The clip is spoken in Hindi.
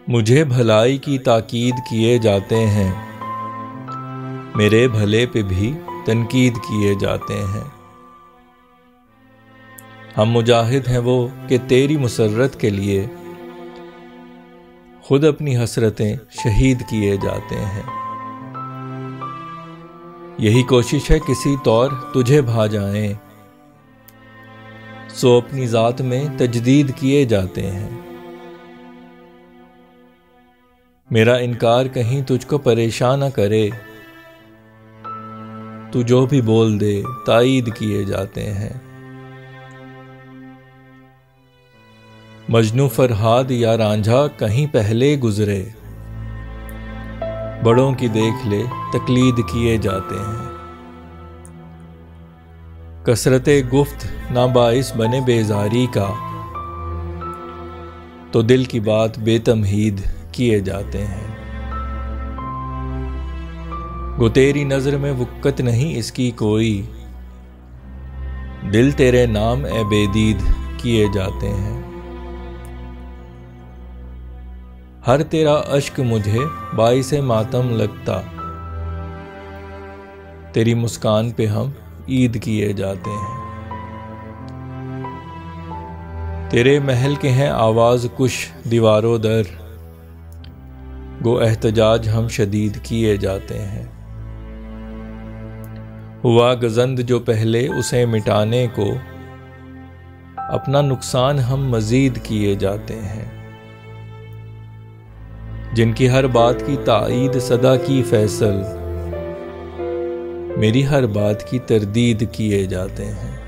मुझे भलाई की ताकीद किए जाते हैं, मेरे भले पे भी तनकीद किए जाते हैं। हम मुजाहिद हैं वो कि तेरी मुसर्रत के लिए खुद अपनी हसरतें शहीद किए जाते हैं। यही कोशिश है किसी तौर तुझे भा जाएं, सो अपनी ज़ात में तजदीद किए जाते हैं। मेरा इनकार कहीं तुझको परेशान न करे, तू जो भी बोल दे ताईद किए जाते हैं। मजनू फरहाद या रांझा कहीं पहले गुजरे, बड़ों की देख ले तकलीद किए जाते हैं। कसरते गुफ्त ना बाइस बने बेजारी का, तो दिल की बात बेतमहीद किए जाते हैं। गो तेरी नजर में वुक्कत नहीं इसकी कोई, दिल तेरे नाम ए बेदीद किए जाते हैं। हर तेरा अश्क मुझे बाइसे मातम लगता, तेरी मुस्कान पे हम ईद किए जाते हैं। तेरे महल के हैं आवाज कुश दीवारों दर, गो एहतजाज हम शदीद किए जाते हैं। हुआ गजंद जो पहले उसे मिटाने को, अपना नुकसान हम मजीद किए जाते हैं। जिनकी हर बात की ताईद सदा की फैसल, मेरी हर बात की तरदीद किए जाते हैं।